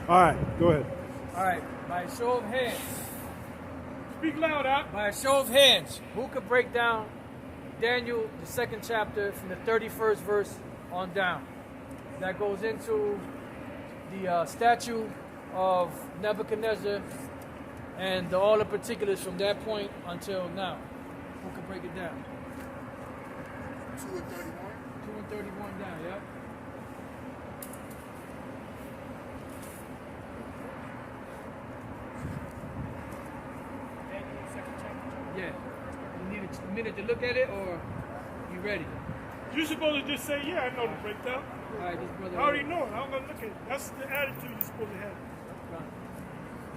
All right, go ahead. All right, by a show of hands. Speak loud, Al. By a show of hands, who could break down Daniel, the second chapter, from the 31st verse on down? That goes into the statue of Nebuchadnezzar and all the particulars from that point until now. Who could break it down? 2 and 31. 2 and 31 down, yeah? Yeah. You need a minute to look at it, or you ready? You're supposed to just say, yeah, I know the breakdown. All right, this brother. I already know it. I'm going to look at it. That's the attitude you're supposed to have.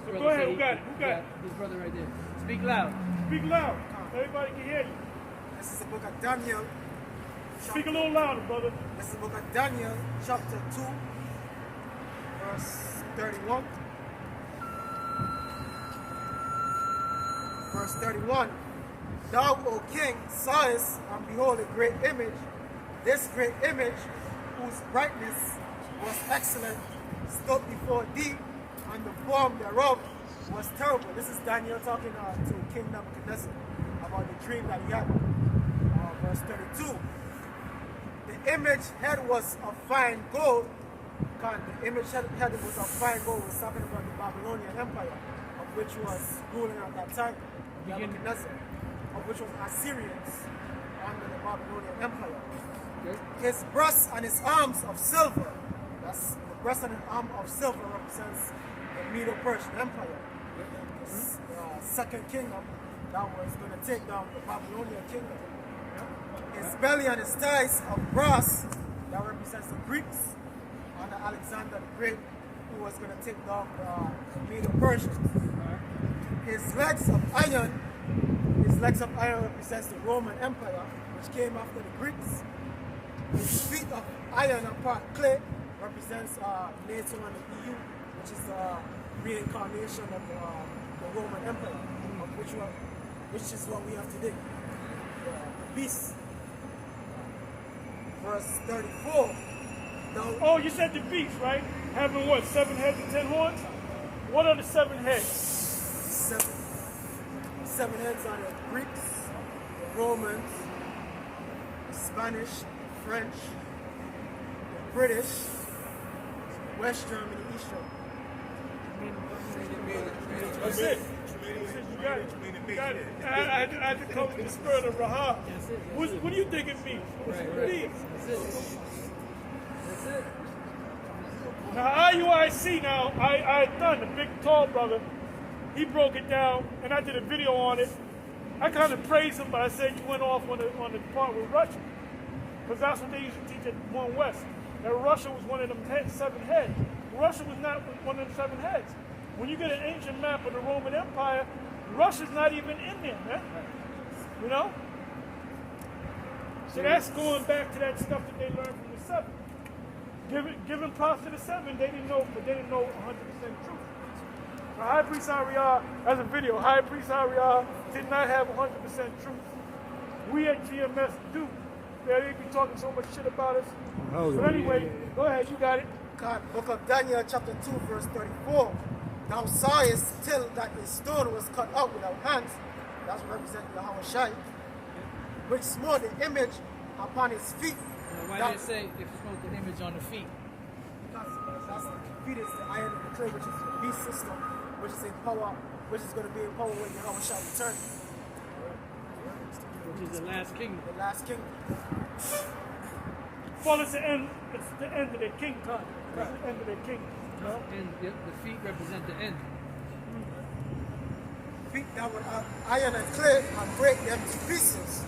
This So brother go ahead. said Who got it? Who got it? This brother right there. Speak loud. Speak loud. Everybody can hear you. This is the book of Daniel. Speak a little louder, brother. This is the book of Daniel, chapter 2, verse 31. Verse 31. Thou, O king, sawest, and behold, a great image. This great image, whose brightness was excellent, stood before thee, and the form thereof was terrible. This is Daniel talking to King Nebuchadnezzar about the dream that he had. Verse 32. The image head was of fine gold. The image head was of fine gold. Was talking about the Babylonian Empire, of which was ruling at that time, Nebuchadnezzar, of which was Assyrians under the Babylonian Empire. Okay. His breast and his arms of silver. That's the breast and his arm of silver represents the Medo-Persian Empire. This second kingdom that was going to take down the Babylonian kingdom. His belly and his thighs of brass, that represents the Greeks under Alexander the Great, who was going to take down the Medo-Persians. His legs of iron represents the Roman Empire, which came after the Greeks. His feet of iron and part clay represents NATO and the EU, which is the reincarnation of the Roman Empire, which is what we have today. The beast. Verse 34. Oh, you said the beast, right? Having what, 7 heads and 10 horns? What are the 7 heads? Seven heads are the Greeks, the Romans, the Spanish, the French, the British, West Germany, East Germany. That's it. You got it. You got it. I had to come with the spirit of Rahab. What do you think it means? What's it mean? That's it. Now, IUIC, I done, the big tall brother, he broke it down, and I did a video on it. I kind of praised him, but I said you went off on the part with Russia, because that's what they used to teach at One West. That Russia was one of them 7 heads. Russia was not one of them 7 heads. When you get an ancient map of the Roman Empire, Russia's not even in there, man. You know? So that's going back to that stuff that they learned from the 7. Giving props to the 7, they didn't know, but they didn't know 100% truth. So High Priest Ariah, as a video, High Priest Ariah did not have 100% truth. We at GMS do. They be talking so much shit about us. But anyway, go ahead, you got it. God, book of Daniel, chapter 2, verse 34. Thou sawest till that the stone was cut out without hands. That's what represents Yahweh Shai. Which smote the image upon his feet. Why did it say if you smoke the image on the feet? Because that's the feet is the iron of the clay, which is the beast system, which is in power, which is going to be in power when Yahweh Shai returns. Which is the last kingdom. The last kingdom. Well, it's the end of their kingdom. It's the end of their kingdom. No? And the feet represent the end. Feet that were iron and clay and break them to pieces.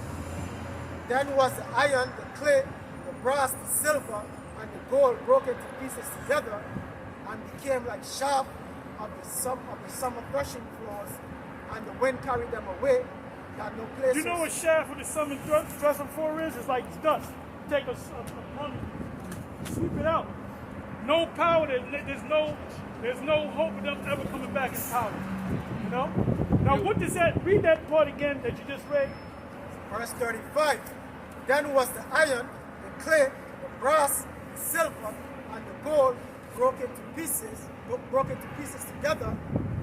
Then was the iron, the clay, the brass, the silver, and the gold broken to pieces together and became like shaft of the summer threshing floors, and the wind carried them away. That no place. You know what shaft with the summer threshing floor is? It's like dust. Take a plumb, sweep it out. No power. There's no hope of them ever coming back in power. You know. Now, what does that? Read that part again that you just read. Verse 35. Then was the iron, the clay, the brass, the silver, and the gold broke into pieces together,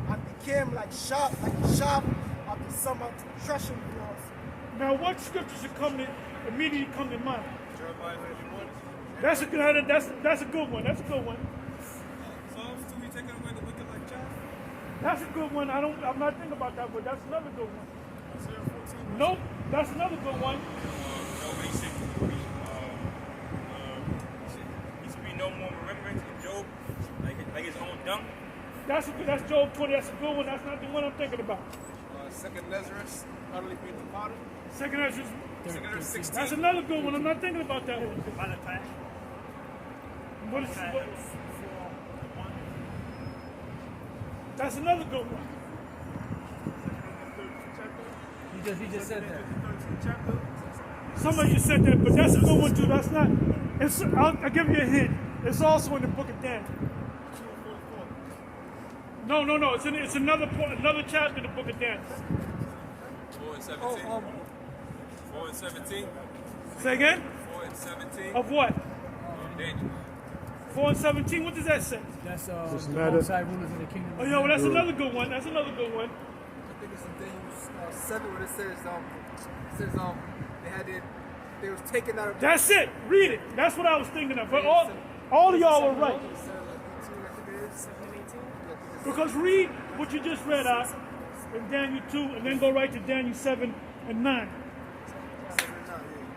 and became like the shaft of the summer threshing floors. Now, what scriptures immediately come to mind? Jeremiah 31. That's a good one. That's a good one. Psalms 2, you taking away the wicked like chaff? That's a good one. I'm not thinking about that, but that's another good one. Isaiah 14. Nope, that's another good one. Nobody said he should be no more remembrance in Job, like his own dung. That's Job 20. That's a good one. That's not the one I'm thinking about. Second Lazarus, utterly beat the potter. Second Ezra. Second Ezra 16. That's another good one. I'm not thinking about that one. What is that's another good one. He just said that. Somebody just said that, but that's a good one too. That's not. I'll give you a hint. It's also in the book of Daniel. No. It's another chapter in the book of Daniel. 4 and 17. 4 and 17. Say again? 4 and 17. Of what? Daniel. 4 and 17. What does that say? That's the matter. outside rulers of the kingdom. Oh, yeah, well, that's another good one. That's another good one. I think it's in Daniel 7 when it says they was taken out of. That's it. Read it. That's what I was thinking of. But all of y'all were right. Because read what you just read out in Daniel 2 and then go right to Daniel 7 and 9.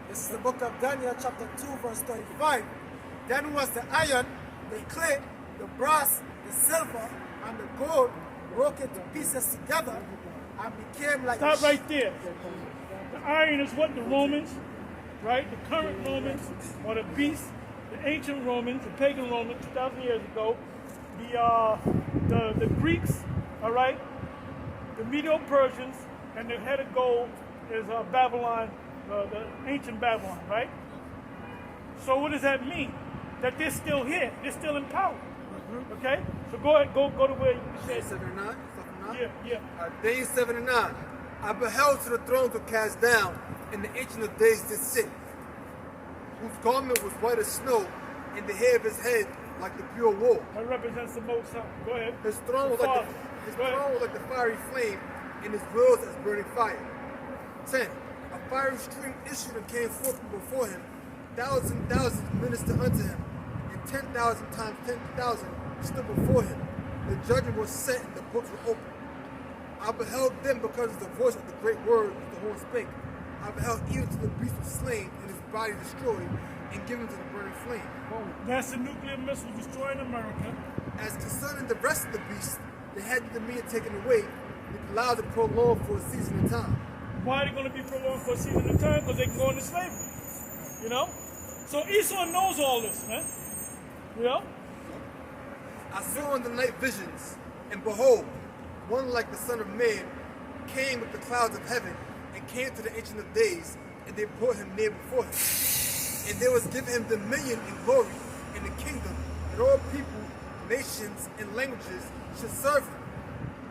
This is the book of Daniel, chapter 2, verse 35. Then was the iron, the clay, the brass, the silver, and the gold broke into pieces together and became like. Stop right there. The iron is what? The Romans, right? The current Romans, or the beast, the ancient Romans, the pagan Romans, 2,000 years ago. The Greeks, all right? The Medo-Persians, and the head of gold is Babylon, the ancient Babylon, right? So what does that mean? That they're still here. They're still in power. Okay? So go ahead, go to where you said. 7 and 9? Yeah. Daniel 7 and 9. I beheld till the thrones were cast down, and the ancient of days did sit, whose garment was white as snow, and the hair of his head like the pure wool. That represents the Most High. Go ahead. His throne was like the fiery flame, and his wheels as burning fire. 10. A fiery stream issued and came forth from before him. Thousands ministered unto him, and 10,000 times 10,000 stood before him. The judgment was set, and the books were opened. I beheld them because of the voice of the great word which the horn spake. I beheld even to the beast was slain, and his body destroyed, and given to the burning flame. That's the nuclear missile destroying America. As concerning the rest of the beasts, the head of the meat taken away, the allowed to prolong for a season of time. Why are they going to be prolonged for a season of time? Because they can go into slavery. You know? So Esau knows all this, man. You know? I saw in the night visions, and behold, one like the Son of Man came with the clouds of heaven, and came to the Ancient of Days, and they brought him near before him. And there was given him dominion and glory in the kingdom, that all people, nations, and languages should serve him.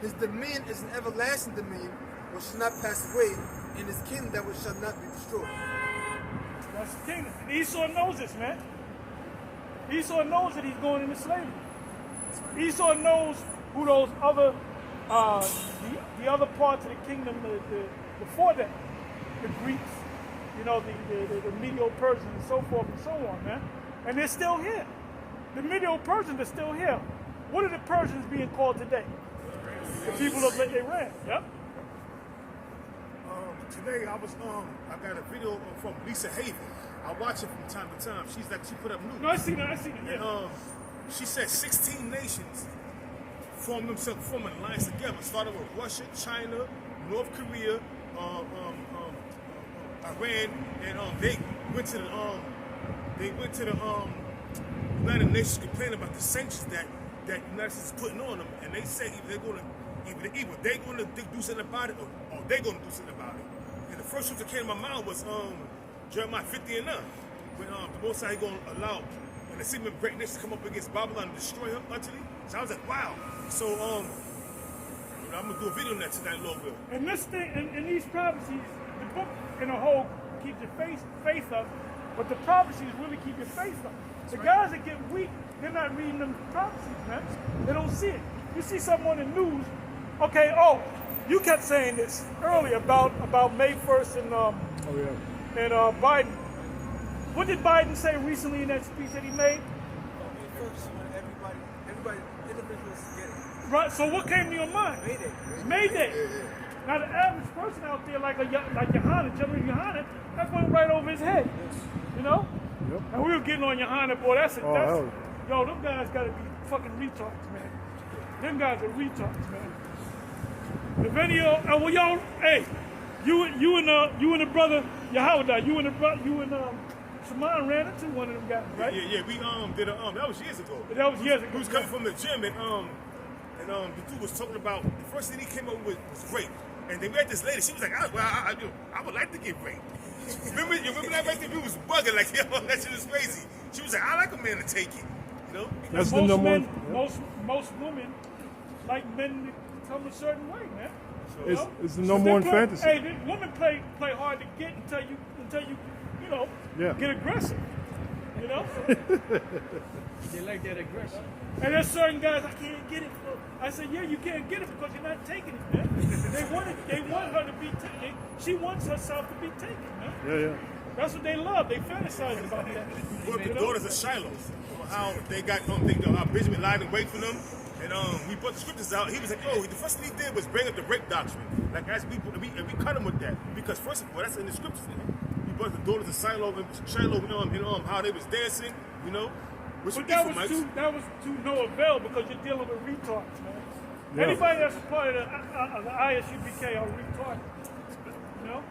His dominion is an everlasting dominion, which shall not pass away, and his kingdom that which shall not be destroyed. That's the kingdom. And Esau knows this, man. Esau knows that he's going into slavery. Esau knows who those other, the other parts of the kingdom before that, the Greeks, you know, the Medo-Persians and so forth and so on, man. And they're still here. The Medo-Persians are still here. What are the Persians being called today? The people of Iran. Yep. Today I got a video from Lisa Haven. I watch it from time to time. She put up news. No, I see that. Yeah. And, she said 16 nations formed an alliance together. Started with Russia, China, North Korea, Iran, and they went to the United Nations complaining about the sanctions that the United States is putting on them, and they say either they're going to do something about it or they're going to do something about it. And the first one that came to my mind was Jeremiah 50 and 9, when the Most High going to allow and the seeming great nation to come up against Babylon and destroy her utterly. So I was like, wow. So I'm gonna do a video on that tonight, Lord will. And this thing, in these prophecies, the book in a whole keeps your faith up, but the prophecies really keep your faith up. The guys that get weak, they're not reading them prophecies, man. They don't see it. You see something on the news, okay, you kept saying this earlier about May 1st and Biden. What did Biden say recently in that speech that he made? First, everybody, individuals get it. Right, so what came to your mind? Mayday. Now the average person out there, like Yohanan, General Yohanan, that went right over his head. You know? Yep. And we were getting on Yohanan, boy, that's hell. yo, them guys gotta be fucking retards, man. Them guys are retards, man. If any of well, y'all, hey, you and the brother Yahweh, you and Shimon ran into one of them guys, right? Yeah. We did that was years ago. That was years ago. He was coming from the gym and the dude was talking about the first thing he came up with was rape. And they met this lady. She was like, I would like to get raped. You remember that right there? We was bugging like, yo, that shit is crazy. She was like, I like a man to take it. You know? That's the Most number men, one. most women like men to come a certain way, man. It's the number one fantasy. Hey, women play hard to get until you get aggressive. You know? They like that aggression. And there's certain guys, I can't get it. I said, yeah, you can't get it because you're not taking it, man. They want her to be taken. She wants herself to be taken, man. Yeah. That's what they love. They fantasize about that. But the daughters of Shiloh, how they got how Benjamin lied in wait for them. And we brought the scriptures out. He was like, the first thing he did was bring up the rape doctrine. Like, as we cut him with that. Because first of all, that's in the scriptures. We brought the daughters of Shiloh and how they was dancing, you know. But that was to no avail because you're dealing with retards, man. Yeah. Anybody that's a part of the ISUBK are retarded. You know?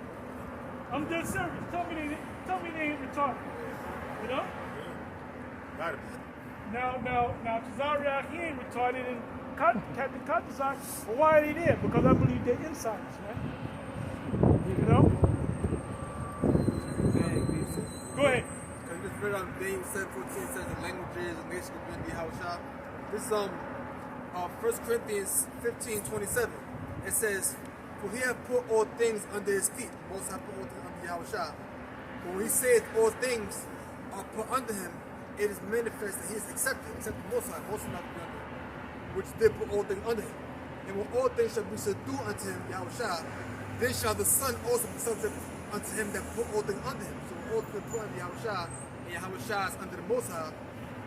I'm dead serious. Tell me they ain't retarded. You know? Gotta be. Now, Tazariak, he ain't retarded, and Captain Katazak, well, why are they there? Because I believe they're insiders, man. You know? Go ahead. Because you just read on Daniel 7:14 says the languages and nation can be Haushah. This is 1 Corinthians 15:27. It says, for he hath put all things under his feet. Most have put all things under Yahushua. But when he saith all things are put under him, it is manifest that he is accepted, except the Most High, not to be under him, which did put all things under him. And when all things shall be subdued unto him, Yahushua, then shall the Son also be subject unto him that put all things under him. So when all things put under Yahushua, and Yahushua is under the Most High,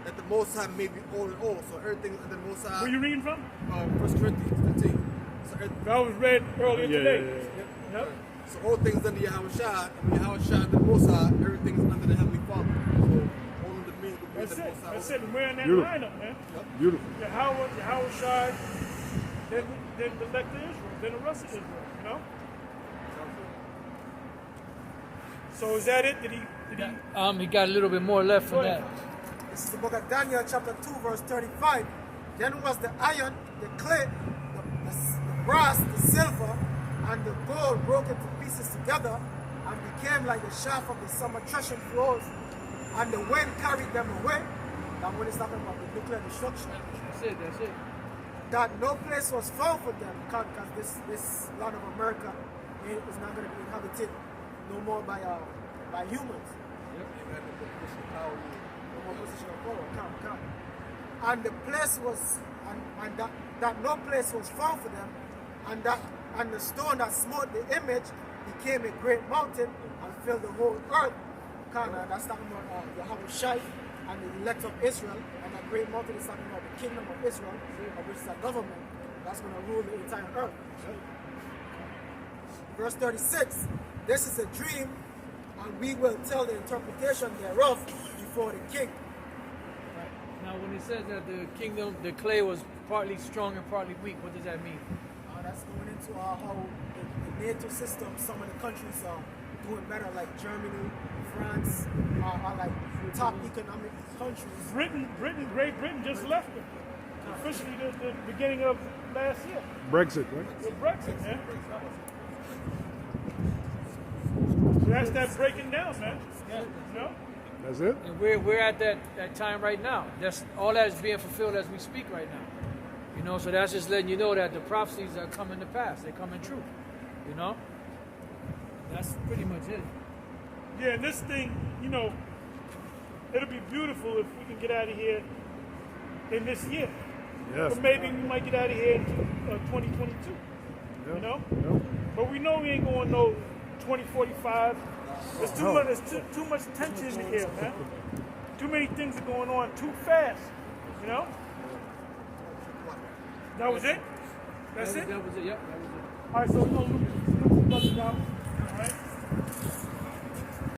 that the Most High may be all in all. So everything under the Most High. Where you reading from? 1 Corinthians 15. So that was read earlier today. Yeah. Yep. So all things under Yahushua, and when Yahushua under the Most High, everything is under the Heavenly Father. So all of the means will be under the Most High. That's it. We're in that Beautiful. lineup, man. Yep. Beautiful. Yahushua, then the elect of Israel, then the rest of Israel, you know? So is that it? Did he He got a little bit more left from that. This is the book of Daniel, chapter 2, verse 35. Then was the iron, the clay, the brass, the silver, and the gold broken to pieces together, and became like the shaft of the summer threshing floors, and the wind carried them away. That when it's talking about the nuclear destruction. That's it. That no place was found for them, because this land of America is not going to be inhabited no more by humans. No more position of power. Count. And the place was, and that no place was found for them, and the stone that smote the image became a great mountain and filled the whole earth. That's talking about Yahushua and the elect of Israel, and that great mountain is talking about the kingdom of Israel, which is a government that's going to rule the entire earth. Verse 36, this is a dream, and we will tell the interpretation thereof before the king. Right. Now, when it says that the kingdom, the clay was partly strong and partly weak, what does that mean? That's going into how the NATO system, some of the countries are doing better, like Germany, France, are like top economic countries. Great Britain just left it. Officially the beginning of last year. Brexit, right? With Brexit, man. So that's that breaking down, man. Yeah. You know? That's it? And we're at that time right now. That's all that is being fulfilled as we speak right now. You know, so that's just letting you know that the prophecies are coming to pass. They're coming true. You know? That's pretty much it. Yeah, and this thing, you know, it'll be beautiful if we can get out of here in this year. Yes. But maybe we might get out of here in 2022. Yeah. You know? Yeah. But we know we ain't going no 2045. There's too much. There's too much tension in the air, man. Too many things are going on too fast. You know. That was it. That's it. That was it. Yep. That was it. All right. So we're gonna look at the brothers out. All right.